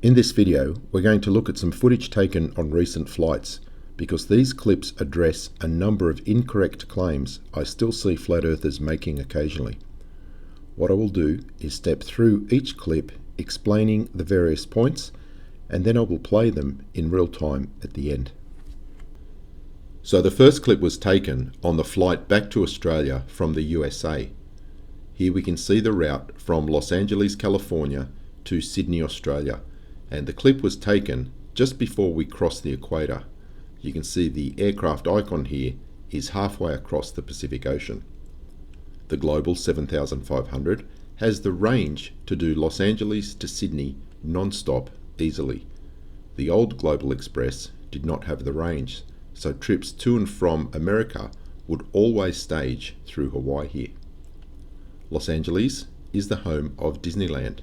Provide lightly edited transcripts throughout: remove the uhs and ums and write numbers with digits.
In this video, we're going to look at some footage taken on recent flights, because these clips address a number of incorrect claims I still see flat earthers making occasionally. What I will do is step through each clip explaining the various points, and then I will play them in real time at the end. So the first clip was taken on the flight back to Australia from the USA. Here we can see the route from Los Angeles, California to Sydney, Australia, and the clip was taken just before we crossed the equator. You can see the aircraft icon here is halfway across the Pacific Ocean. The Global 7500 has the range to do Los Angeles to Sydney non-stop easily. The old Global Express did not have the range, so trips to and from America would always stage through Hawaii here. Los Angeles is the home of Disneyland,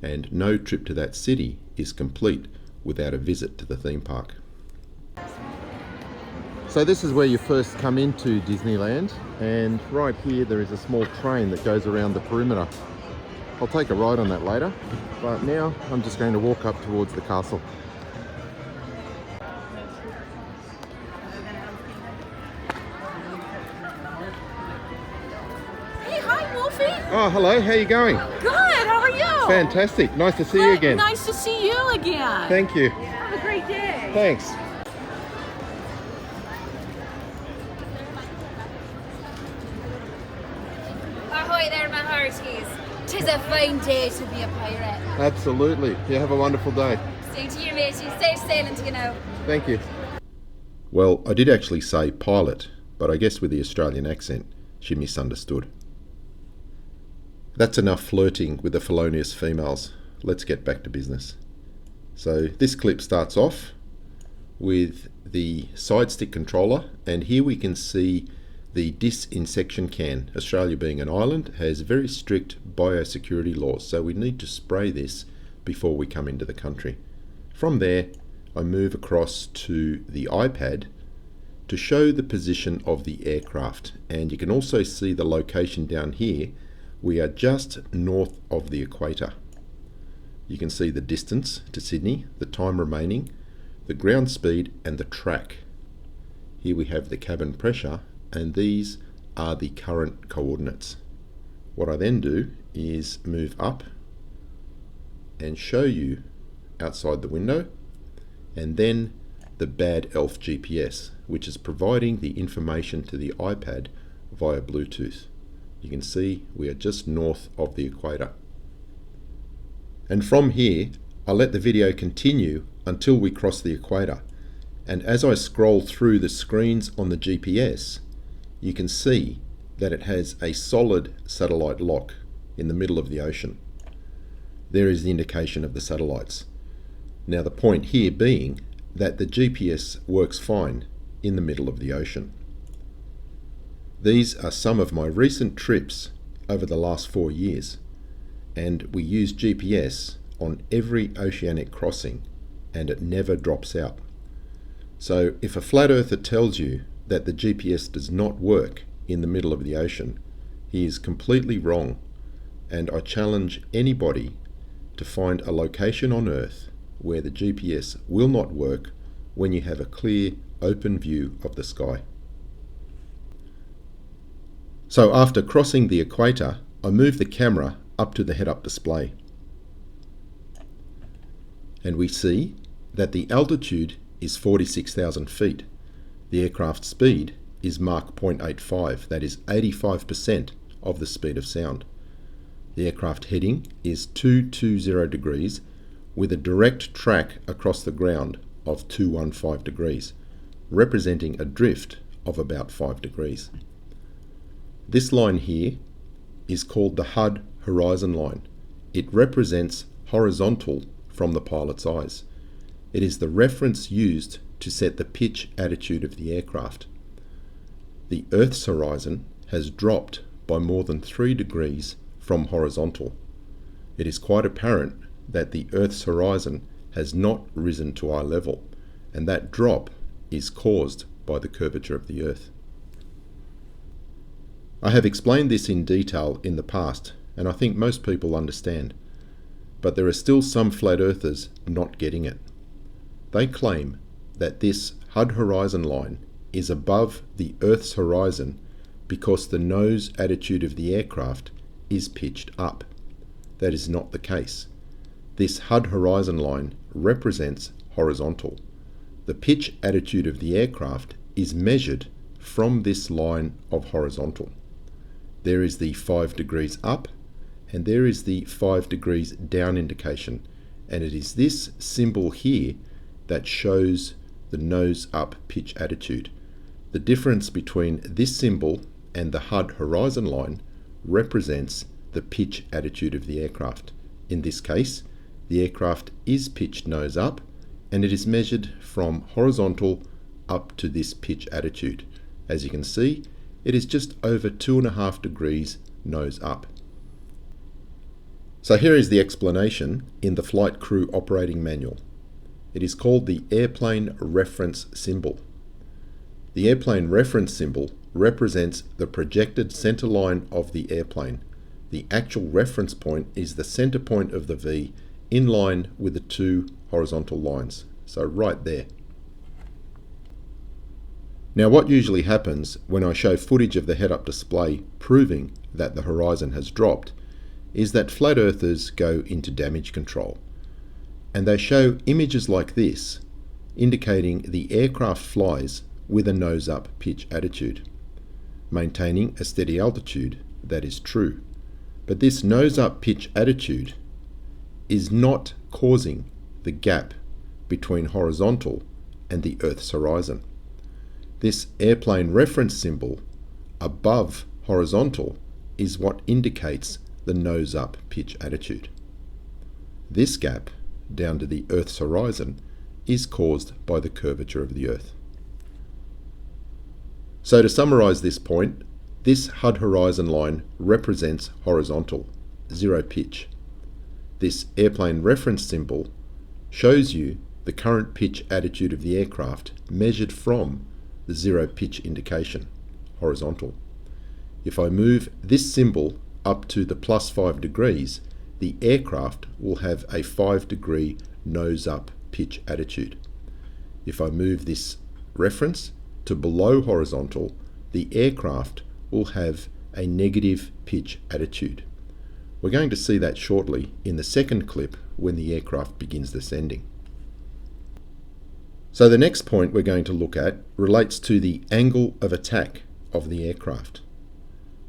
and no trip to that city is complete without a visit to the theme park. So this is where you first come into Disneyland, and right here there is a small train that goes around the perimeter. I'll take a ride on that later, but now I'm just going to walk up towards the castle. Hey, hi Wolfie! Oh, hello, how are you going? Good, how are you? Fantastic, nice to see you again. Nice to see you again. Thank you. Have a great day. Thanks. Ahoy there, my hearties. 'Tis a fine day to be a pirate. Absolutely. You have a wonderful day. Same to you, matey. Safe sailing to you now. Thank you. Well, I did actually say pilot, but I guess with the Australian accent, she misunderstood. That's enough flirting with the felonious females. Let's get back to business. So this clip starts off with the side stick controller, and here we can see the disinsection can. Australia being an island has very strict biosecurity laws, so we need to spray this before we come into the country. From there, I move across to the iPad to show the position of the aircraft, and you can also see the location down here. We are just north of the equator. You can see the distance to Sydney, the time remaining, the ground speed and the track. Here we have the cabin pressure, and these are the current coordinates. What I then do is move up and show you outside the window, and then the bad elf GPS, which is providing the information to the iPad via Bluetooth. You can see we are just north of the equator. And from here, I let the video continue until we cross the equator. And as I scroll through the screens on the GPS, you can see that it has a solid satellite lock in the middle of the ocean. There is the indication of the satellites. Now the point here being that the GPS works fine in the middle of the ocean. These are some of my recent trips over the last 4 years, and we use GPS on every oceanic crossing, and it never drops out. So if a flat earther tells you that the GPS does not work in the middle of the ocean, he is completely wrong, and I challenge anybody to find a location on Earth where the GPS will not work when you have a clear, open view of the sky. So after crossing the equator, I move the camera up to the head-up display. And we see that the altitude is 46,000 feet. The aircraft speed is Mach 0.85, that is 85% of the speed of sound. The aircraft heading is 220 degrees with a direct track across the ground of 215 degrees, representing a drift of about 5 degrees. This line here is called the HUD horizon line. It represents horizontal from the pilot's eyes. It is the reference used to set the pitch attitude of the aircraft. The Earth's horizon has dropped by more than 3 degrees from horizontal. It is quite apparent that the Earth's horizon has not risen to eye level, and that drop is caused by the curvature of the Earth. I have explained this in detail in the past, and I think most people understand. But there are still some flat earthers not getting it. They claim that this HUD horizon line is above the Earth's horizon because the nose attitude of the aircraft is pitched up. That is not the case. This HUD horizon line represents horizontal. The pitch attitude of the aircraft is measured from this line of horizontal. There is the 5 degrees up and there is the 5 degrees down indication, and it is this symbol here that shows the nose up pitch attitude. The difference between this symbol and the HUD horizon line represents the pitch attitude of the aircraft. In this case, the aircraft is pitched nose up, and it is measured from horizontal up to this pitch attitude. As you can see, it is just over 2.5 degrees nose up. So here is the explanation in the Flight Crew Operating Manual. It is called the Airplane Reference Symbol. The airplane reference symbol represents the projected center line of the airplane. The actual reference point is the center point of the V in line with the two horizontal lines. So right there. Now what usually happens when I show footage of the head-up display proving that the horizon has dropped is that flat earthers go into damage control. And they show images like this, indicating the aircraft flies with a nose-up pitch attitude, maintaining a steady altitude. That is true. But this nose-up pitch attitude is not causing the gap between horizontal and the Earth's horizon. This airplane reference symbol above horizontal is what indicates the nose-up pitch attitude. This gap down to the Earth's horizon is caused by the curvature of the Earth. So to summarize this point, this HUD horizon line represents horizontal, zero pitch. This airplane reference symbol shows you the current pitch attitude of the aircraft measured from the zero pitch indication, horizontal. If I move this symbol up to the +5 degrees, the aircraft will have a 5-degree nose-up pitch attitude. If I move this reference to below horizontal, the aircraft will have a negative pitch attitude. We're going to see that shortly in the second clip when the aircraft begins descending. So the next point we're going to look at relates to the angle of attack of the aircraft.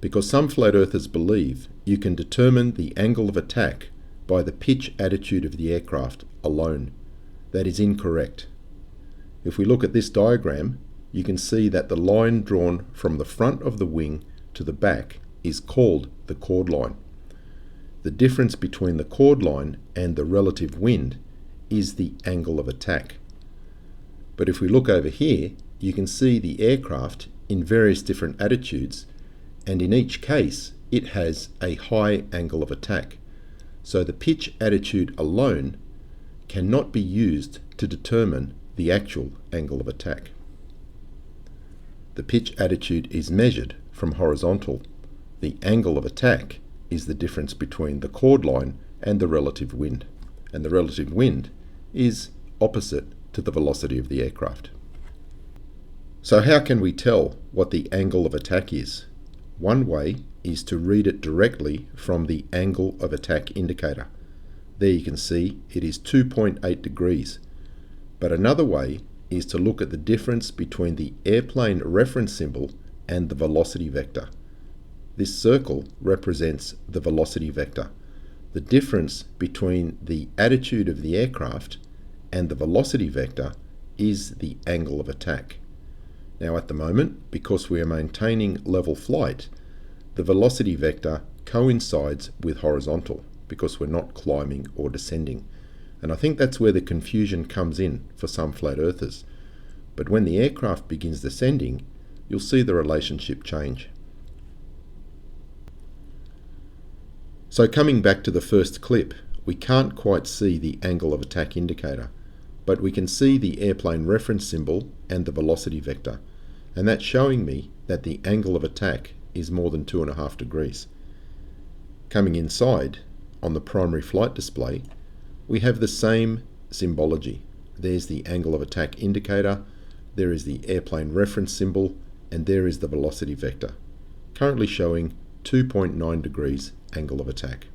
Because some flat earthers believe you can determine the angle of attack by the pitch attitude of the aircraft alone. That is incorrect. If we look at this diagram, you can see that the line drawn from the front of the wing to the back is called the chord line. The difference between the chord line and the relative wind is the angle of attack. But if we look over here, you can see the aircraft in various different attitudes, and in each case it has a high angle of attack. So the pitch attitude alone cannot be used to determine the actual angle of attack. The pitch attitude is measured from horizontal. The angle of attack is the difference between the chord line and the relative wind. And the relative wind is opposite to the velocity of the aircraft. So how can we tell what the angle of attack is? One way is to read it directly from the angle of attack indicator. There you can see it is 2.8 degrees. But another way is to look at the difference between the airplane reference symbol and the velocity vector. This circle represents the velocity vector. The difference between the attitude of the aircraft and the velocity vector is the angle of attack. Now at the moment, because we are maintaining level flight, the velocity vector coincides with horizontal because we're not climbing or descending. And I think that's where the confusion comes in for some flat earthers. But when the aircraft begins descending, you'll see the relationship change. So coming back to the first clip, we can't quite see the angle of attack indicator, but we can see the airplane reference symbol and the velocity vector, and that's showing me that the angle of attack is more than 2.5 degrees. Coming inside, on the primary flight display, we have the same symbology. There's the angle of attack indicator, there is the airplane reference symbol, and there is the velocity vector, currently showing 2.9 degrees angle of attack.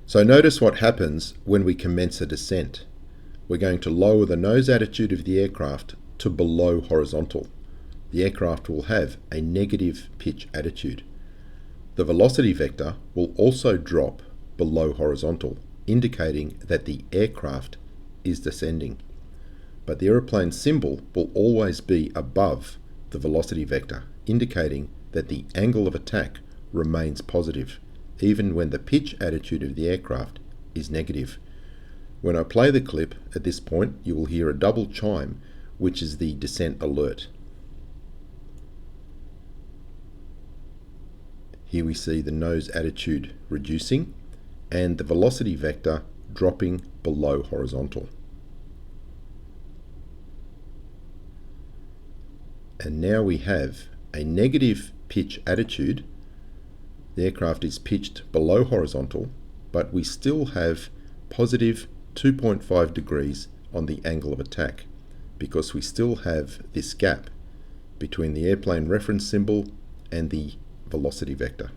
So notice what happens when we commence a descent. We're going to lower the nose attitude of the aircraft to below horizontal. The aircraft will have a negative pitch attitude. The velocity vector will also drop below horizontal, indicating that the aircraft is descending. But the aeroplane symbol will always be above the velocity vector, indicating that the angle of attack remains positive, even when the pitch attitude of the aircraft is negative. When I play the clip at this point, you will hear a double chime, which is the descent alert. Here we see the nose attitude reducing and the velocity vector dropping below horizontal. And now we have a negative pitch attitude. The aircraft is pitched below horizontal, but we still have positive 2.5 degrees on the angle of attack, because we still have this gap between the airplane reference symbol and the velocity vector.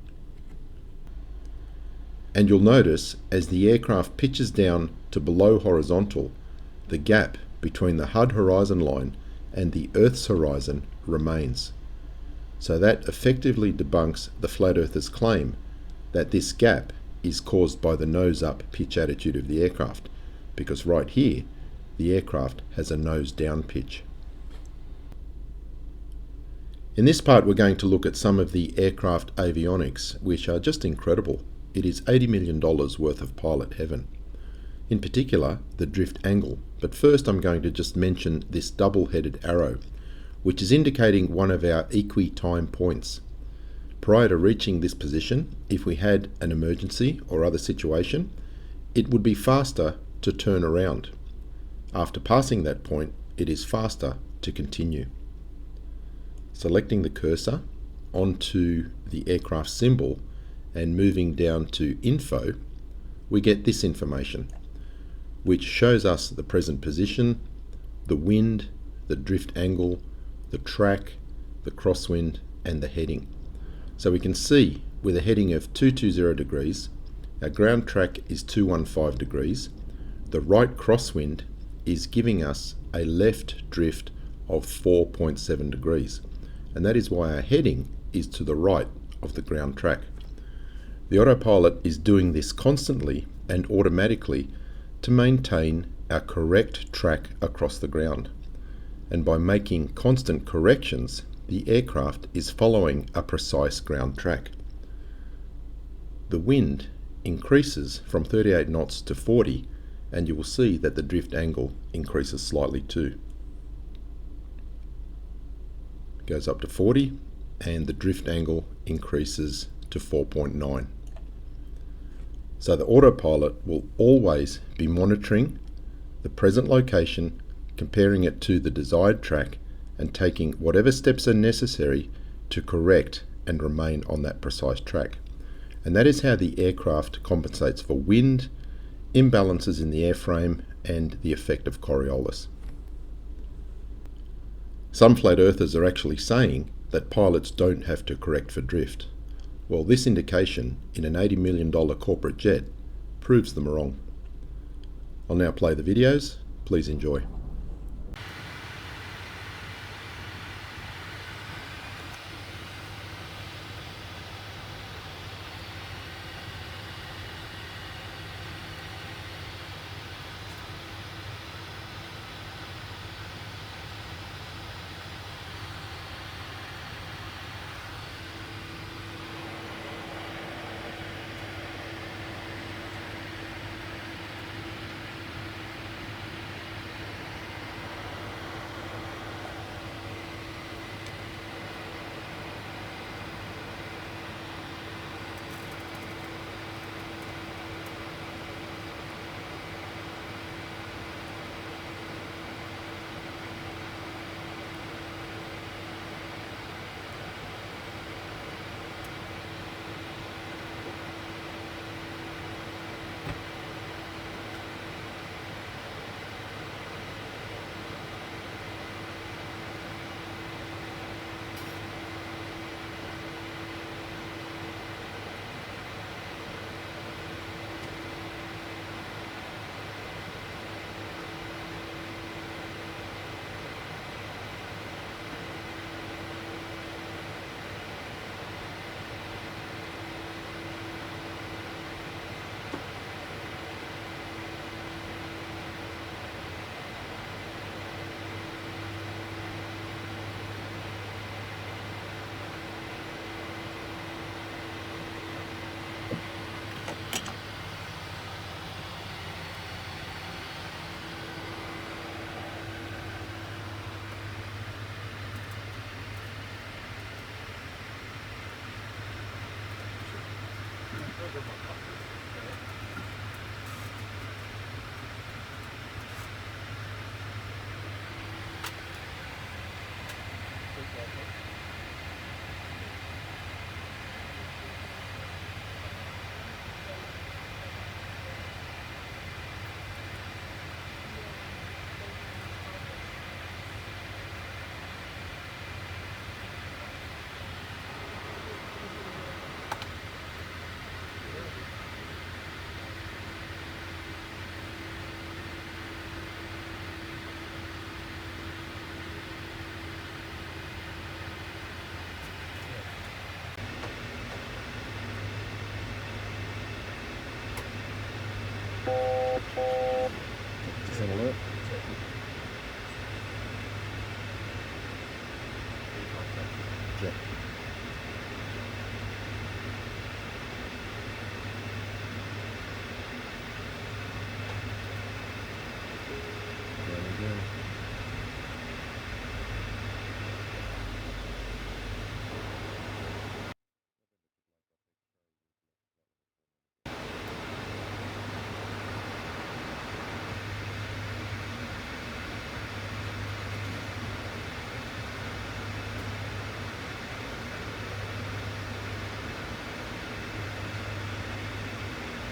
And you'll notice as the aircraft pitches down to below horizontal, the gap between the HUD horizon line and the Earth's horizon remains. So that effectively debunks the flat earthers' claim that this gap is caused by the nose up pitch attitude of the aircraft, because right here the aircraft has a nose down pitch. In this part we're going to look at some of the aircraft avionics, which are just incredible. It is $80 million worth of pilot heaven. In particular, the drift angle. But first I'm going to just mention this double-headed arrow, which is indicating one of our equi-time points. Prior to reaching this position, if we had an emergency or other situation, it would be faster to turn around. After passing that point, it is faster to continue. Selecting the cursor onto the aircraft symbol and moving down to info, we get this information, which shows us the present position, the wind, the drift angle, the track, the crosswind, and the heading. So we can see with a heading of 220 degrees, our ground track is 215 degrees, the right crosswind is giving us a left drift of 4.7 degrees, and that is why our heading is to the right of the ground track. The autopilot is doing this constantly and automatically to maintain our correct track across the ground. And by making constant corrections, the aircraft is following a precise ground track. The wind increases from 38 knots to 40, and you will see that the drift angle increases slightly too. It goes up to 40, and the drift angle increases to 4.9. So the autopilot will always be monitoring the present location, comparing it to the desired track, and taking whatever steps are necessary to correct and remain on that precise track. And that is how the aircraft compensates for wind, imbalances in the airframe, and the effect of Coriolis. Some flat earthers are actually saying that pilots don't have to correct for drift. Well, this indication in an $80 million corporate jet proves them wrong. I'll now play the videos. Please enjoy.